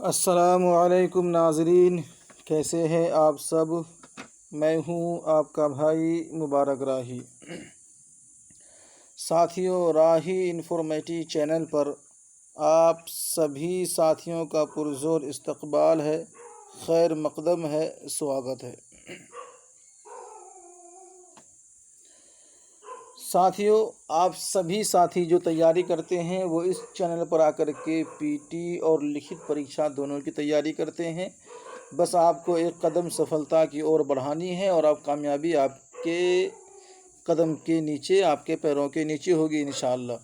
अस्सलामुअलैकुम नाज़रीन, कैसे हैं आप सब। मैं हूं आपका भाई मुबारक राही। साथियों, राही इन्फॉर्मेटिव चैनल पर आप सभी साथियों का पुरज़ोर इस्तकबाल है, खैर मकदम है, स्वागत है। साथियों, आप सभी साथी जो तैयारी करते हैं वो इस चैनल पर आकर के पीटी और लिखित परीक्षा दोनों की तैयारी करते हैं। बस आपको एक कदम सफलता की ओर बढ़ानी है और आप कामयाबी आपके कदम के नीचे, आपके पैरों के नीचे होगी इंशाअल्लाह।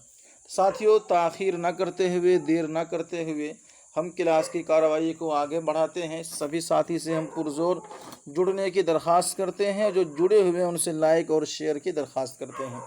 साथियों, ताख़ीर ना करते हुए, देर ना करते हुए हम क्लास की कार्रवाई को आगे बढ़ाते हैं। सभी साथी से हम पुरज़ोर जुड़ने की दरख्वास्त करते हैं, जो जुड़े हुए हैं उनसे लाइक और शेयर की दरख्वास्त करते हैं।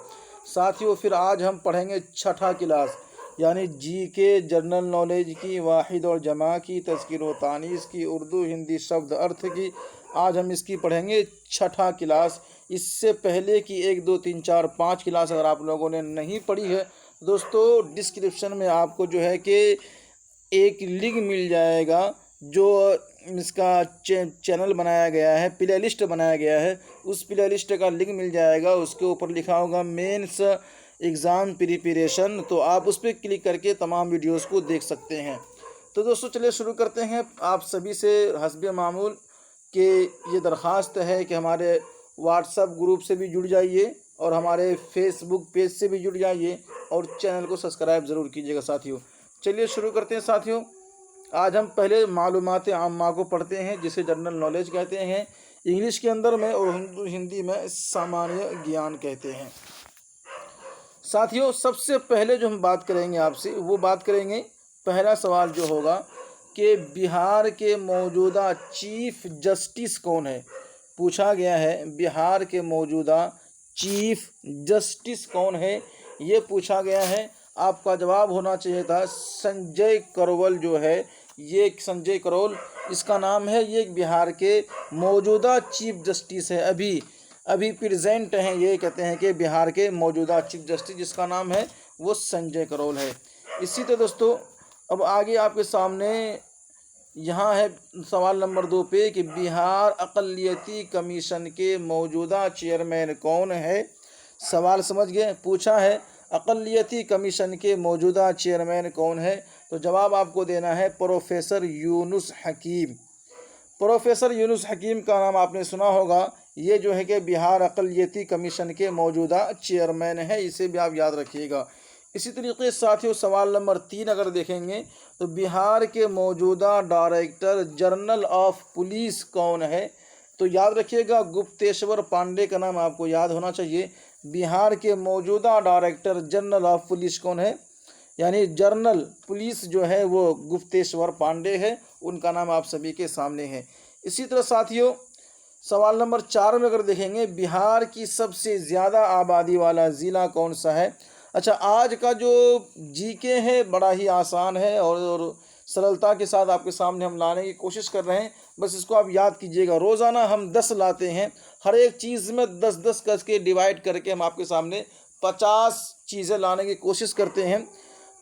साथियों, फिर आज हम पढ़ेंगे छठा क्लास, यानी जीके, जनरल नॉलेज की, वाहिद और जमा की, तज़कीर व तानीस की, उर्दू हिंदी शब्द अर्थ की। आज हम इसकी पढ़ेंगे छठा क्लास। इससे पहले की 1, 2, 3, 4, 5 क्लास अगर आप लोगों ने नहीं पढ़ी है दोस्तों, डिस्क्रिप्शन में आपको जो है कि एक लिंक मिल जाएगा, जो इसका चैनल बनाया गया है, प्ले लिस्ट बनाया गया है, उस प्ले लिस्ट का लिंक मिल जाएगा। उसके ऊपर लिखा होगा मेंस एग्ज़ाम प्रिपरेशन, तो आप उस पर क्लिक करके तमाम वीडियोस को देख सकते हैं। तो दोस्तों चलिए शुरू करते हैं। आप सभी से हस्बे मामूल कि ये दरख्वास्त है कि हमारे व्हाट्सएप ग्रुप से भी जुड़ जाइए और हमारे फेसबुक पेज से भी जुड़ जाइए और चैनल को सब्सक्राइब ज़रूर कीजिएगा साथियों। चलिए शुरू करते हैं साथियों। आज हम पहले मालूमात आम्मा को पढ़ते हैं, जिसे जनरल नॉलेज कहते हैं इंग्लिश के अंदर में, और हिंदी में सामान्य ज्ञान कहते हैं। साथियों, सबसे पहले जो हम बात करेंगे आपसे, वो बात करेंगे, पहला सवाल जो होगा कि बिहार के मौजूदा चीफ जस्टिस कौन है। पूछा गया है बिहार के मौजूदा चीफ जस्टिस कौन है, ये पूछा गया है। आपका जवाब होना चाहिए था संजय करोल जो है, ये संजय करोल इसका नाम है। ये बिहार के मौजूदा चीफ जस्टिस है, अभी प्रेजेंट हैं। ये कहते हैं कि बिहार के मौजूदा चीफ जस्टिस जिसका नाम है वो संजय करोल है। इसी तरह दोस्तों, अब आगे आपके सामने यहाँ है सवाल नंबर 2 पे कि बिहार अक़लियती कमीशन के मौजूदा चेयरमैन कौन है। सवाल समझ गए, पूछा है अक़लियती कमीशन के मौजूदा चेयरमैन कौन है, तो जवाब आपको देना है प्रोफेसर यूनुस हकीम। प्रोफेसर यूनुस हकीम का नाम आपने सुना होगा। ये जो है कि बिहार अक़लियती कमीशन के मौजूदा चेयरमैन है, इसे भी आप याद रखिएगा। इसी तरीके से साथियों, सवाल नंबर 3 अगर देखेंगे तो बिहार के मौजूदा डायरेक्टर जनरल ऑफ पुलिस कौन है, तो याद रखिएगा गुप्तेश्वर पांडे का नाम आपको याद होना चाहिए। बिहार के मौजूदा डायरेक्टर जनरल ऑफ पुलिस कौन है, यानी जनरल पुलिस जो है वो गुप्तेश्वर पांडे है, उनका नाम आप सभी के सामने है। इसी तरह साथियों, सवाल नंबर 4 में अगर देखेंगे बिहार की सबसे ज़्यादा आबादी वाला ज़िला कौन सा है। अच्छा, आज का जो जीके है बड़ा ही आसान है और सरलता के साथ आपके सामने हम लाने की कोशिश कर रहे हैं। बस इसको आप याद कीजिएगा। रोज़ाना हम 10 लाते हैं, हर एक चीज़ में 10-10 करके डिवाइड करके हम आपके सामने 50 चीज़ें लाने की कोशिश करते हैं।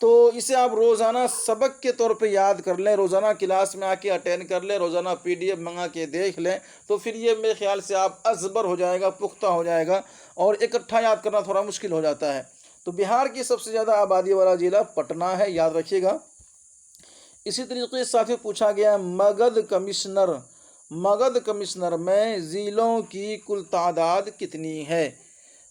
तो इसे आप रोज़ाना सबक के तौर पे याद कर लें, रोज़ाना क्लास में आके अटेंड कर लें, रोज़ाना PDF मंगा के देख लें, तो फिर ये मेरे ख्याल से आप अज़बर हो जाएगा, पुख्ता हो जाएगा, और इकट्ठा याद करना थोड़ा मुश्किल हो जाता है। तो बिहार की सबसे ज़्यादा आबादी वाला ज़िला पटना है, याद रखिएगा। इसी तरीके से साथियों पूछा गया मगध कमिश्नर में ज़िलों की कुल तादाद कितनी है।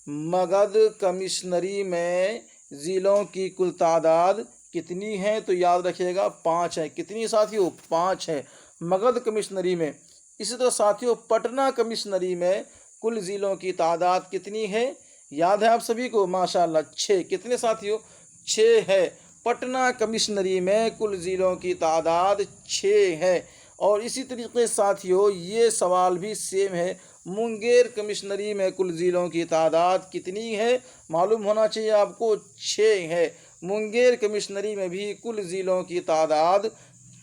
मगध कमिश्नरी में ज़िलों की कुल तादाद कितनी है, तो याद रखिएगा 5 है। कितनी साथियों, 5 है मगध कमिश्नरी में। इसी तरह साथियों, पटना कमिश्नरी में कुल ज़िलों की तादाद कितनी है, याद है आप सभी को, माशाल्लाह 6। कितने साथियों, 6 है। पटना कमिश्नरी में कुल ज़िलों की तादाद 6 है। और इसी तरीके से साथियों, ये सवाल भी सेम है, मुंगेर कमिश्नरी में कुल ज़िलों की तादाद कितनी है, मालूम होना चाहिए आपको, 6 है। मुंगेर कमिश्नरी में भी कुल ज़िलों की तादाद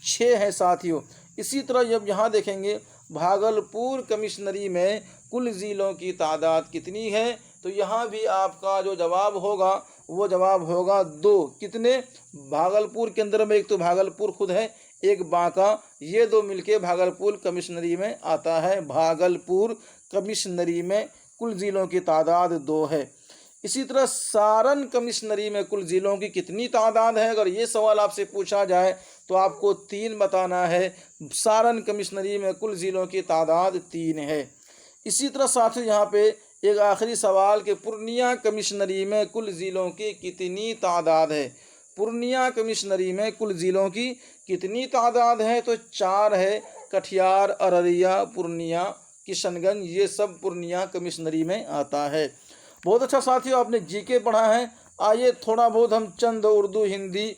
6 है साथियों। इसी तरह जब यहाँ देखेंगे भागलपुर कमिश्नरी में कुल ज़िलों की तादाद कितनी है, तो यहाँ भी आपका जो जवाब होगा वो जवाब होगा 2। कितने, भागलपुर के अंदर में एक तो भागलपुर खुद है, एक बांका, ये दो मिलके भागलपुर कमिश्नरी में आता है। भागलपुर कमिश्नरी में कुल ज़िलों की तादाद 2 है। इसी तरह सारण कमिश्नरी में कुल ज़िलों की कितनी तादाद है, अगर ये सवाल आपसे पूछा जाए तो आपको 3 बताना है। सारण कमिश्नरी में कुल ज़िलों की तादाद 3 है। इसी तरह साथियों यहाँ पे एक आखिरी सवाल कि पूर्णिया कमिश्नरी में कुल ज़िलों की कितनी तादाद है। पूर्णिया कमिश्नरी में कुल ज़िलों की कितनी तादाद है, तो 4 है। कटिहार, अररिया, पूर्णिया, किशनगंज, ये सब पूर्णिया कमिश्नरी में आता है। बहुत अच्छा साथियों, आपने जीके पढ़ा है। आइए थोड़ा बहुत हम चंद उर्दू हिंदी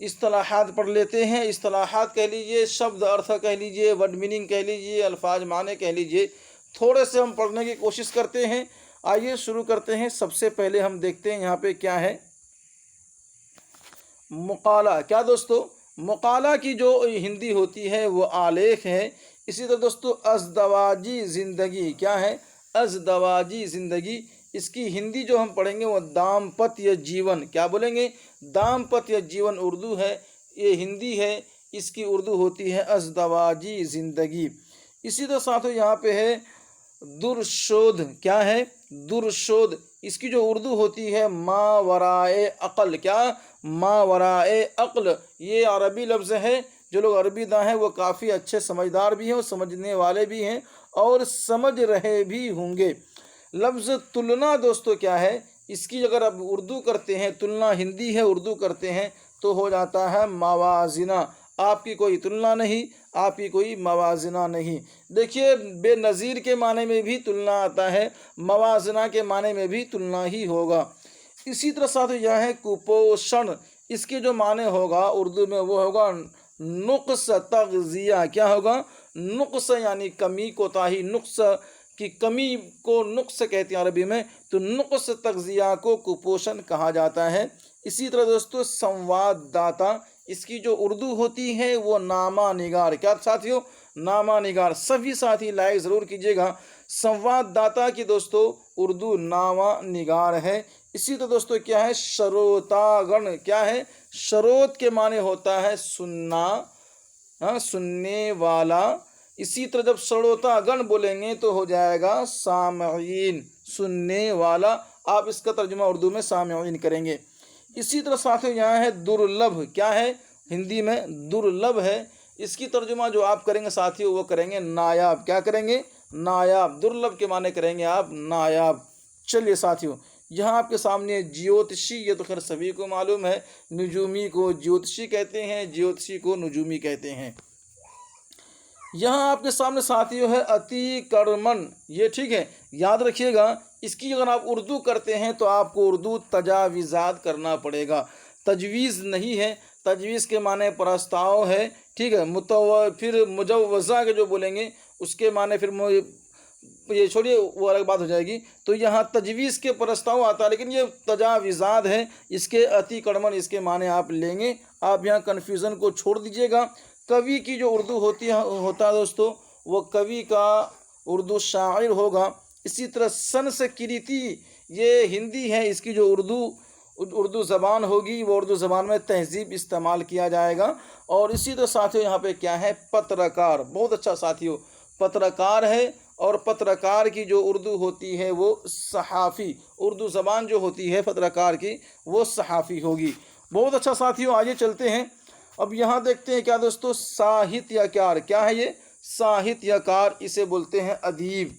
इस्तिलाहात पढ़ लेते हैं। इस्तिलाहात कह लीजिए, शब्द अर्थ कह लीजिए, वर्ड मीनिंग कह लीजिए, अल्फाज माने कह लीजिए, थोड़े से हम पढ़ने की कोशिश करते हैं। आइए शुरू करते हैं। सबसे पहले हम देखते हैं यहाँ पे क्या है, मुकाला। क्या दोस्तों, मुकाला की जो हिंदी होती है वो आलेख है। इसी तरह दोस्तों अज़दवाजी ज़िंदगी, क्या है, अज़दवाजी ज़िंदगी, इसकी हिंदी जो हम पढ़ेंगे वो दाम्पत्य जीवन। क्या बोलेंगे, दाम्पत्य जीवन उर्दू है, ये हिंदी है, इसकी उर्दू होती है अज़दवाजी ज़िंदगी। इसी तरह साथियों यहाँ पे है दुर्शोध। क्या है, दुर्शोध, इसकी जो उर्दू होती है मावराए अक़ल। क्या, मावराए अक़ल, ये अरबी लफ्ज़ है। जो लोग अरबी दां हैं वो काफ़ी अच्छे समझदार भी हैं और समझने वाले भी हैं और समझ रहे भी होंगे। लफ्ज़ तुलना दोस्तों क्या है, इसकी अगर आप उर्दू करते हैं, तुलना हिंदी है, उर्दू करते हैं तो हो जाता है मवाजिना। आपकी कोई तुलना नहीं, आपकी कोई मवाजना नहीं। देखिए बेनज़ीर के माने में भी तुलना आता है, मवाजना के माने में भी तुलना ही होगा। इसी तरह साथ यह है कुपोषण, इसके जो माने होगा उर्दू में वो होगा नुक्स तग़ज़िया। क्या होगा, नुक्स यानी कमी, कोताही, नुक्स की कमी को नुक्स कहते हैं अरबी में, तो नुक्स तग़ज़िया को कुपोषण कहा जाता है। इसी तरह दोस्तों संवाददाता, इसकी जो उर्दू होती है वो नामा निगार। क्या साथियों, नामा निगार। सभी साथी लाइक ज़रूर कीजिएगा। संवाददाता की दोस्तों उर्दू नामा निगार है। इसी तरह दोस्तों क्या है, श्रोतागण। क्या है, श्रोत के माने होता है सुनना, हाँ, सुनने वाला। इसी तरह जब श्रोतागण बोलेंगे तो हो जाएगा सामईन, सुनने वाला। आप इसका तर्जुमा उर्दू में सामईन करेंगे। इसी तरह साथियों यहाँ है दुर्लभ। क्या है, हिंदी में दुर्लभ है। इसकी तर्जुमा जो आप करेंगे साथियों वो करेंगे नायाब। क्या करेंगे, नायाब। दुर्लभ के माने करेंगे आप नायाब। चलिए साथियों, यहाँ आपके सामने ज्योतिषी, ये तो खैर सभी को मालूम है, नुजूमी को ज्योतिषी कहते हैं, ज्योतिषी को नुजूमी कहते हैं। यहाँ आपके सामने साथियों है अतिक्रमण। ये ठीक है, याद रखिएगा, इसकी अगर आप उर्दू करते हैं तो आपको उर्दू तजावीज़ात करना पड़ेगा। तजवीज़ नहीं है, तजवीज़ के माने प्रस्ताव है, ठीक है। फिर मुजव्वज़ा के जो बोलेंगे उसके माने फिर ये छोड़िए, वो अलग बात हो जाएगी। तो यहाँ तजवीज़ के प्रस्ताव आता है, लेकिन ये तजावीज़ात है, इसके अतिक्रमण इसके माने आप लेंगे। आप यहाँ कन्फ्यूज़न को छोड़ दीजिएगा। कवि की जो उर्दू होता है दोस्तों, वो कवि का उर्दू शायर होगा। इसी तरह संस्कृति, ये हिंदी है, इसकी जो उर्दू ज़बान होगी वो उर्दू ज़बान में तहज़ीब इस्तेमाल किया जाएगा। और इसी तरह साथियों यहाँ पे क्या है, पत्रकार। बहुत अच्छा साथियों, पत्रकार है। और पत्रकार की जो उर्दू होती है वो सहाफ़ी, उर्दू ज़बान जो होती है पत्रकार की वो सहाफ़ी होगी। बहुत अच्छा साथियों, आगे चलते हैं। अब यहाँ देखते हैं क्या दोस्तों, साहित्यकार। क्या है ये, साहित्यकार, इसे बोलते हैं अदीब।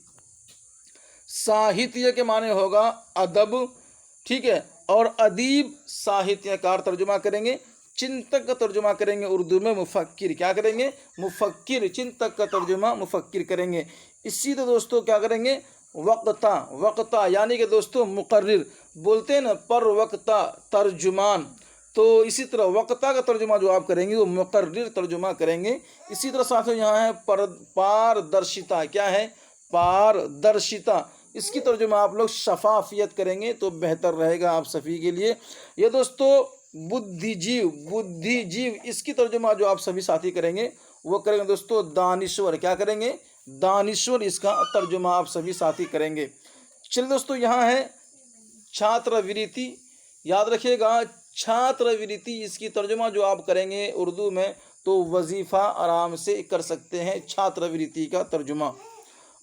साहित्य के माने होगा अदब, ठीक है। और अदीब साहित्यकार तर्जुमा करेंगे। चिंतक का तर्जुमा करेंगे उर्दू में मुफक्किर। क्या करेंगे, मुफक्किर। चिंतक का तर्जुमा मुफक्किर करेंगे। इसी तो दोस्तों क्या करेंगे, वक्ता। वक्ता यानी कि दोस्तों मुकर्रिर, बोलते हैं ना पर वक्ता तर्जुमान। तो इसी तरह वक्ता का तर्जुमा जो आप करेंगे वो मुकर्रिर तर्जुमा करेंगे। इसी तरह साथियों यहाँ है पारदर्शिता। क्या है, पारदर्शिता। इसकी तर्जुमा आप लोग शफाफियत करेंगे तो बेहतर रहेगा आप सभी के लिए। ये दोस्तों बुद्धिजीव, बुद्धिजीव, इसकी तर्जुमा जो आप सभी साथी करेंगे वो करेंगे दोस्तों दानिश्वर। क्या करेंगे, दानिश्वर, इसका तर्जुमा आप सभी साथी करेंगे। चलिए दोस्तों यहाँ है छात्रवृत्ति। याद रखिएगा, छात्रवृत्ति, इसकी तर्जुमा जो आप करेंगे उर्दू में तो वजीफ़ा आराम से कर सकते हैं। छात्रवृत्ति का तर्जुमा।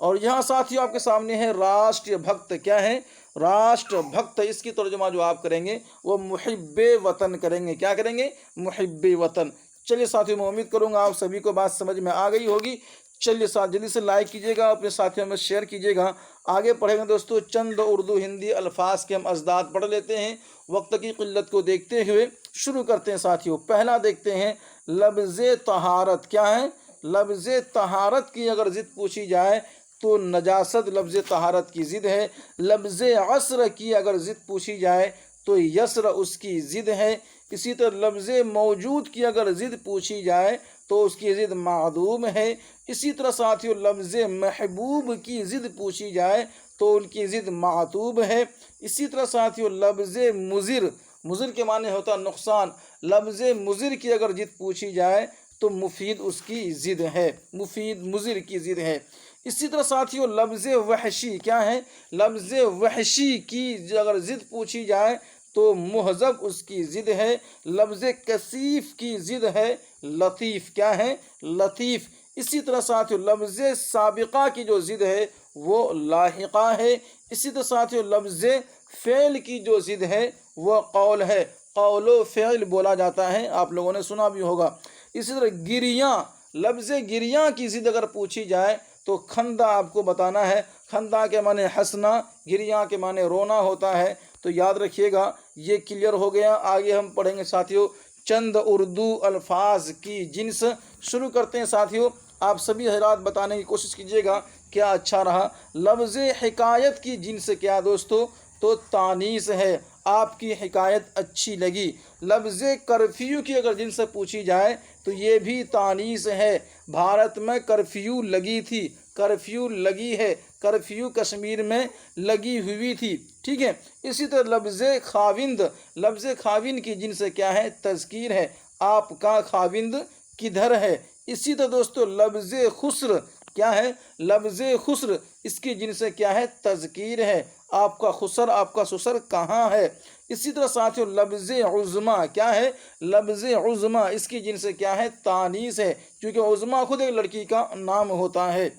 और यहाँ साथियों आपके सामने है राष्ट्र भक्त। क्या है? राष्ट्र भक्त। इसकी तर्जुमा जो आप करेंगे वो मुहिब्बे वतन करेंगे। क्या करेंगे? मुहिब्बे वतन। चलिए साथियों, मैं उम्मीद करूँगा आप सभी को बात समझ में आ गई होगी। चलिए साथ जल्दी से लाइक कीजिएगा, अपने साथियों में शेयर कीजिएगा। आगे पढ़ेंगे दोस्तों, चंद उर्दू हिंदी अल्फाज के हम अजदाद पढ़ लेते हैं। वक्त की किल्लत को देखते हुए शुरू करते हैं साथियों। पहला देखते हैं लफ्ज़े तहारत। क्या है? लफ्ज़े तहारत की अगर ज़िद पूछी जाए तो नजासत लफ्ज़ तहारत की ज़िद है। लफ्ज़ अस्र की अगर ज़िद पूछी जाए तो यसर उसकी ज़िद है। इसी तरह लफ्ज़ मौजूद की अगर ज़िद पूछी जाए तो उसकी ज़िद मादूम है। इसी तरह साथियों लफ्ज़ महबूब की ज़िद पूछी जाए तो उनकी ज़िद मातूब है। इसी तरह साथियों लफ्ज़ मुज़िर, मुज़िर के माने होता है नुकसान, लफ्ज़ मुज़िर की अगर ज़िद पूछी जाए तो मुफीद उसकी ज़िद है। मुफीद मुज़िर की ज़िद है। इसी तरह साथियों लफ्ज़ वहशी। क्या है? लफ्ज़ वहशी की अगर ज़िद पूछी जाए तो मुहज़ब उसकी ज़िद है। लफ्ज़ कसीफ़ की ज़िद है लतीफ़। क्या है? लतीफ़। इसी तरह साथियों लफ्ज़ साबिक़ा की जो ज़िद है वो लाहिक़ा है। इसी तरह साथियों लफ्ज़ फ़ेल की जो ज़िद है वो कौल है। कौलो फ़ेल बोला जाता है, आप लोगों ने सुना भी होगा। इसी तरह गिरियाँ, लफ्ज़ गिरियाँ की ज़िद अगर पूछी जाए तो खंदा आपको बताना है। खंदा के माने हंसना, गिरियाँ के माने रोना होता है। तो याद रखिएगा, ये क्लियर हो गया। आगे हम पढ़ेंगे साथियों चंद उर्दू अल्फाज की जिन्स। शुरू करते हैं साथियों। आप सभी हजरात बताने की कोशिश कीजिएगा क्या अच्छा रहा। लफ्ज़ हिकायत की जिन्स क्या दोस्तों? तो तानीस है। आपकी हिकायत अच्छी लगी। लफ्ज़ कर्फ्यू की अगर जिन्स पूछी जाए तो ये भी तानीस है। भारत में कर्फ्यू लगी थी, कर्फ्यू लगी है। कर्फ्यू कश्मीर में लगी हुई थी। ठीक है। इसी तरह लफ्ज़ खाविंद, लफ्ज़ खाविंद की जिन्स क्या है? तज़कीर है। आपका खाविंद किधर है? इसी तरह दोस्तों लफ्ज़ खुस्र। क्या है? लफ्ज़ खुस्र, इसकी जिन्स क्या है? तज़कीर है। आपका खुसर, आपका सुसर कहाँ है? इसी तरह साथियों लफ्ज़ उज़्मा। क्या है? लफ्ज़ उज़्मा, इसकी जिन्स क्या है? तानीस है, क्योंकि उज़्मा खुद एक लड़की का नाम होता है।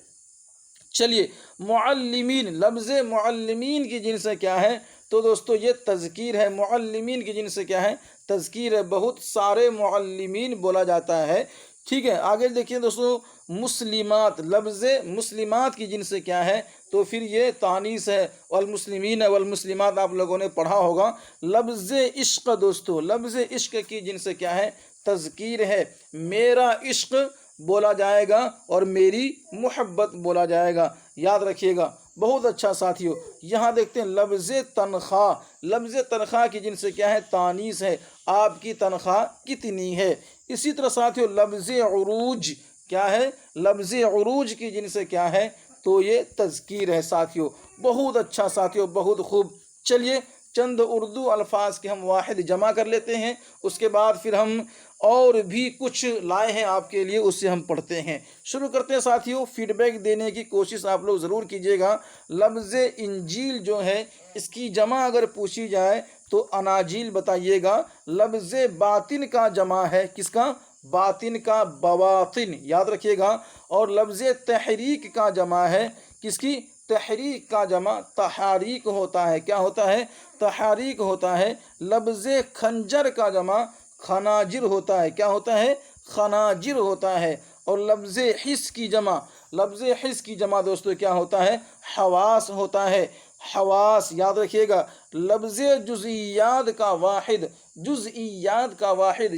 चलिए मुअल्लिमीन, लफ्ज़ मुअल्लिमीन की जिन्स क्या है? तो दोस्तों ये तज़कीर है। मुअल्लिमीन की जिन्स क्या है? तज़कीर है। बहुत सारे मुअल्लिमीन बोला जाता है। ठीक है। आगे देखिए दोस्तों मुस्लिमात, लफ्ज़ मुस्लिमात की जिन्स क्या है? तो फिर ये तानीस है। वल मुस्लिमीन वल मुस्लिमात आप लोगों ने पढ़ा होगा। लफ्ज़ इश्क दोस्तों, लफ्ज़ इश्क की जिन्स क्या है? तज़कीर है। मेरा इश्क बोला जाएगा और मेरी मोहब्बत बोला जाएगा। याद रखिएगा। बहुत अच्छा साथियों। यहाँ देखते हैं लफ्ज़ तनख्वाह, लफ्ज़ तनख्वाह की जिनसे क्या है? तानीस है। आपकी तनख्वाह कितनी है? इसी तरह साथियों लफ्ज़ उरूज। क्या है? लफ्ज़ उरूज की जिनसे क्या है? तो ये तज़कीर है साथियों। बहुत अच्छा साथियों, बहुत खूब। चलिए चंद उर्दू अल्फाज के हम वाहिद जमा कर लेते हैं, उसके बाद फिर हम और भी कुछ लाए हैं आपके लिए, उससे हम पढ़ते हैं। शुरू करते हैं साथियों। फीडबैक देने की कोशिश आप लोग ज़रूर कीजिएगा। लफ्ज़ इंजील जो है इसकी जमा अगर पूछी जाए तो अनाजील बताइएगा। लफ्ज़ बातिन का जमा है किसका? बातिन का बवातिन, याद रखिएगा। और लफ्ज़ तहरीक का जमा है किसकी? तहरीक का जमा तहारीक होता है। क्या होता है? तहारीक होता है। लफ्ज़ खंजर का जमा खनाजिर होता है। क्या होता है? खनाजिर होता है। और लफ्ज़ हिस की जमा, लफ्ज़ हिस की जमा दोस्तों क्या होता है? हवास होता है। हवास, याद रखिएगा। लफ्ज़ जुज़इयात का वाहिद, जुज़इयात का वाहिद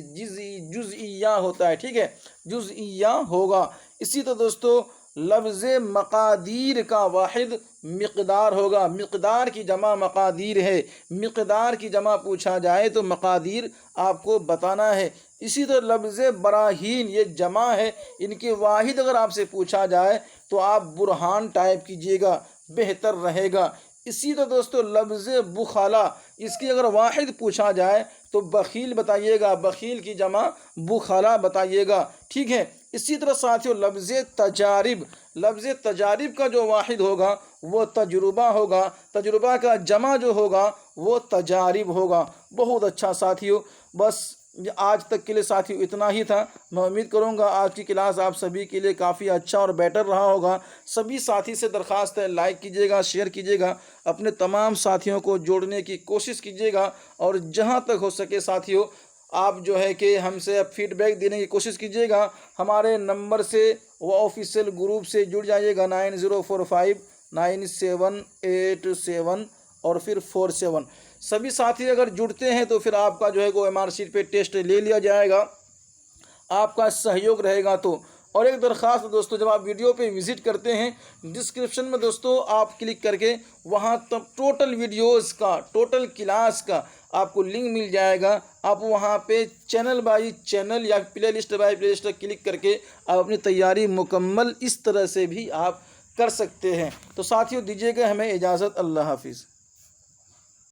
जुज़इया होता है। ठीक है, जुज़इया होगा। इसी तरह दोस्तों लफ्ज़ मक़ादीर का वाहिद मिक़दार होगा। मिक़दार की जमा मक़ादीर है। मिक़दार की जमा पूछा जाए तो मक़ादीर आपको बताना है। इसी तरह लफ्ज़ बराहीन, ये जमा है। इनके वाहिद अगर आपसे पूछा जाए तो आप बुरहान टाइप कीजिएगा, बेहतर रहेगा। इसी तरह दोस्तों लफ्ज़ बुखाला, इसकी अगर वाहिद पूछा जाए तो बखील बताइएगा, बखील की जमा बुखाला बताइएगा। ठीक है। इसी तरह साथियों लफ्ज़ तजारिब, लफ्ज़ तजारिब का जो वाहिद होगा वो तजुर्बा होगा। तजुर्बा का जमा जो होगा वो तजारिब होगा। बहुत अच्छा साथियों, बस आज तक के लिए साथियों इतना ही था। मैं उम्मीद करूंगा आज की क्लास आप सभी के लिए काफ़ी अच्छा और बेटर रहा होगा। सभी साथी से दरख्वास्त है, लाइक कीजिएगा, शेयर कीजिएगा, अपने तमाम साथियों को जोड़ने की कोशिश कीजिएगा और जहां तक हो सके साथियों आप जो है कि हमसे फीडबैक देने की कोशिश कीजिएगा। हमारे नंबर से व ऑफिशियल ग्रुप से जुड़ जाइएगा 90459787 और फिर 47। सभी साथी अगर जुड़ते हैं तो फिर आपका जो है वो MR शीट पे टेस्ट ले लिया जाएगा, आपका सहयोग रहेगा तो। और एक दरख्वास्त दोस्तों, जब आप वीडियो पे विज़िट करते हैं डिस्क्रिप्शन में दोस्तों आप क्लिक करके वहाँ तब टोटल वीडियोस का, टोटल क्लास का आपको लिंक मिल जाएगा। आप वहाँ पे चैनल बाई चैनल या play list by play list click करके आप अपनी तैयारी मुकम्मल इस तरह से भी आप कर सकते हैं। तो साथियों दीजिएगा हमें इजाज़त। अल्लाह हाफिज़।